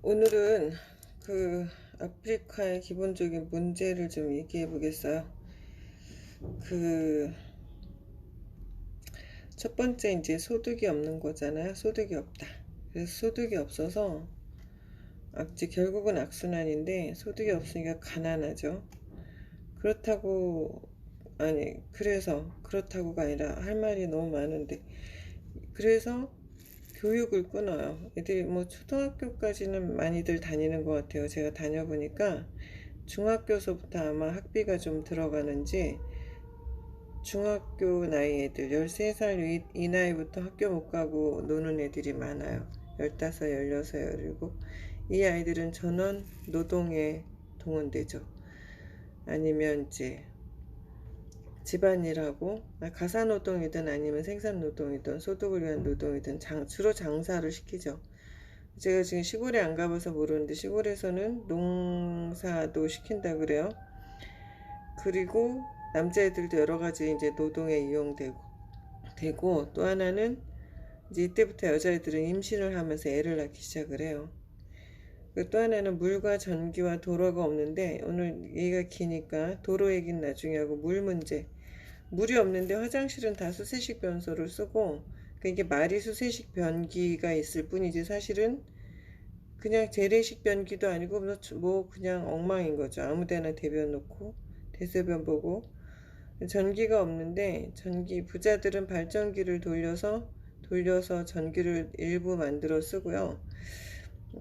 오늘은 그 아프리카의 기본적인 문제를 좀 얘기해 보겠어요. 그 첫 번째 이제 소득이 없는 거잖아요. 소득이 없다. 그래서 소득이 없어서 결국은 악순환인데 소득이 없으니까 가난하죠. 그렇다고 그래서 그렇다고가 아니라 할 말이 너무 많은데 그래서 교육을 끊어요. 애들이 뭐 초등학교까지는 많이들 다니는 것 같아요. 제가 다녀보니까 중학교서부터 아마 학비가 좀 들어가는지 중학교 나이 애들 13살 이 나이부터 학교 못 가고 노는 애들이 많아요. 15, 16, 17. 이 아이들은 전원 노동에 동원되죠. 아니면 이제 집안일하고 가사노동이든 아니면 생산노동이든 소득을 위한 노동이든 주로 장사를 시키죠. 제가 지금 시골에 안 가봐서 모르는데 시골에서는 농사도 시킨다 그래요. 그리고 남자애들도 여러 가지 이제 노동에 이용되고 또 하나는 이제 이때부터 여자애들은 임신을 하면서 애를 낳기 시작을 해요. 또 하나는 물과 전기와 도로가 없는데 오늘 얘기가 기니까 도로 얘기는 나중에 하고 물 문제. 물이 없는데 화장실은 다 수세식 변소를 쓰고 이게 말이 수세식 변기가 있을 뿐이지 사실은 그냥 재래식 변기도 아니고 뭐 그냥 엉망인 거죠. 아무데나 대변 놓고 대소변 보고 전기가 없는데 부자들은 발전기를 돌려서 전기를 일부 만들어 쓰고요.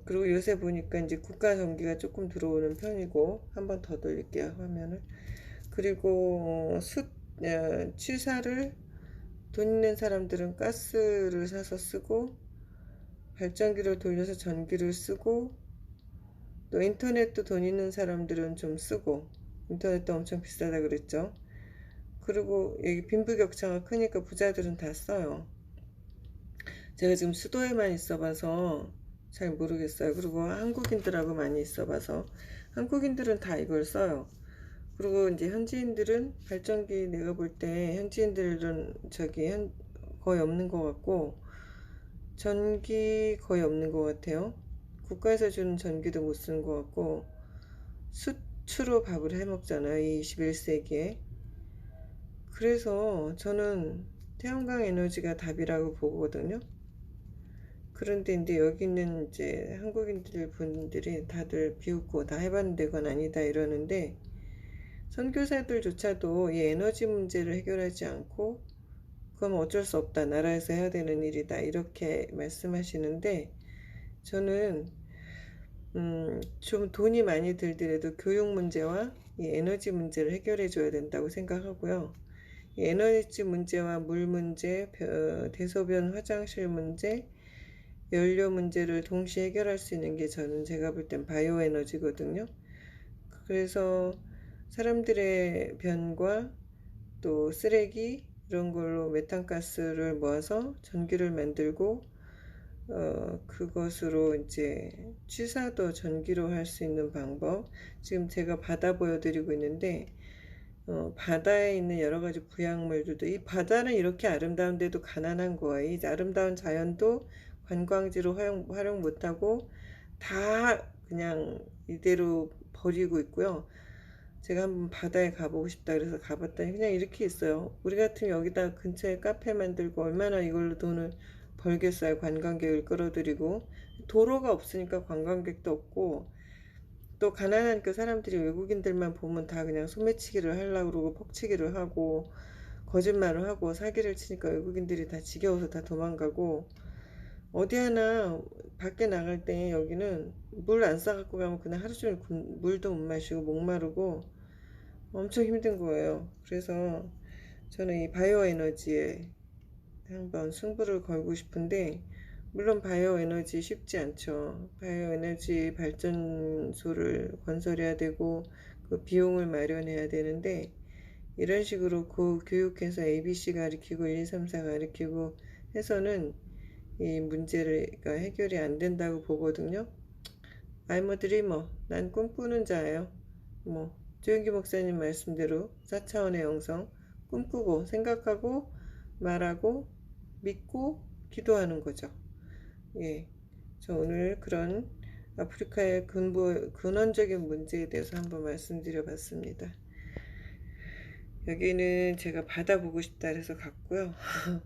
그리고 요새 보니까 이제 국가 전기가 조금 들어오는 편이고 한 번 더 돌릴게요 화면을. 그리고 취사를 돈 있는 사람들은 가스를 사서 쓰고 발전기를 돌려서 전기를 쓰고 또 인터넷도 돈 있는 사람들은 좀 쓰고 인터넷도 엄청 비싸다 그랬죠. 그리고 여기 빈부격차가 크니까 부자들은 다 써요. 제가 지금 수도에만 있어봐서 잘 모르겠어요. 그리고 한국인들하고 많이 있어봐서 한국인들은 다 이걸 써요. 그리고 이제 현지인들은 발전기 내가 볼 때 현지인들은 거의 없는 것 같고 전기 거의 없는 것 같아요. 국가에서 주는 전기도 못 쓰는 것 같고 수추로 밥을 해 먹잖아요. 이 21세기에. 그래서 저는 태양광 에너지가 답이라고 보거든요. 그런데 이제 여기 있는 이제 분들이 다들 비웃고 다 해봤는데 그건 아니다 이러는데 선교사들조차도 이 에너지 문제를 해결하지 않고 그건 어쩔 수 없다. 나라에서 해야 되는 일이다. 이렇게 말씀하시는데 저는 좀 돈이 많이 들더라도 교육 문제와 이 에너지 문제를 해결해 줘야 된다고 생각하고요. 이 에너지 문제와 물 문제, 대소변 화장실 문제, 연료 문제를 동시에 해결할 수 있는 게 제가 볼 땐 바이오 에너지거든요. 그래서 사람들의 변과 또 쓰레기 이런 걸로 메탄가스를 모아서 전기를 만들고 그것으로 이제 취사도 전기로 할 수 있는 방법. 지금 제가 바다 보여드리고 있는데 바다에 있는 여러 가지 부양물들도 이 바다는 이렇게 아름다운데도 가난한 거예요. 이 아름다운 자연도 관광지로 활용 못하고 다 그냥 이대로 버리고 있고요. 제가 한번 바다에 가보고 싶다 그래서 가봤더니 그냥 이렇게 있어요. 우리 같으면 여기다 근처에 카페 만들고 얼마나 이걸로 돈을 벌겠어요. 관광객을 끌어들이고 도로가 없으니까 관광객도 없고 또 가난한 그 사람들이 외국인들만 보면 다 그냥 소매치기를 하려고 그러고 퍽치기를 하고 거짓말을 하고 사기를 치니까 외국인들이 다 지겨워서 다 도망가고 어디 하나 밖에 나갈 때 여기는 물 안 싸갖고 가면 그냥 하루 종일 물도 못 마시고 목마르고 엄청 힘든 거예요. 그래서 저는 이 바이오 에너지에 한번 승부를 걸고 싶은데 물론 바이오 에너지 쉽지 않죠. 바이오 에너지 발전소를 건설해야 되고 그 비용을 마련해야 되는데 이런 식으로 교육해서 ABC 가르치고 1, 2, 3, 4 가르치고 해서는 이 문제가 해결이 안 된다고 보거든요. I'm a dreamer. 난 꿈꾸는 자예요. 뭐 조영기 목사님 말씀대로 4차원의 영성 꿈꾸고 생각하고 말하고 믿고 기도하는 거죠. 예, 저 오늘 그런 아프리카의 근원적인 문제에 대해서 한번 말씀드려 봤습니다. 여기는 제가 바다 보고 싶다 해서 갔고요.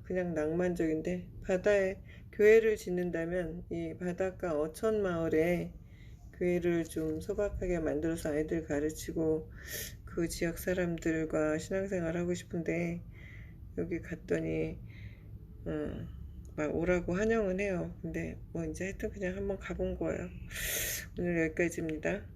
그냥 낭만적인데, 바다에 교회를 짓는다면 이 바닷가 어촌 마을에 교회를 좀 소박하게 만들어서 아이들 가르치고 그 지역 사람들과 신앙생활 하고 싶은데, 여기 갔더니 막 오라고 환영은 해요. 근데 뭐 이제 하여튼 그냥 한번 가본 거예요. 오늘 여기까지입니다.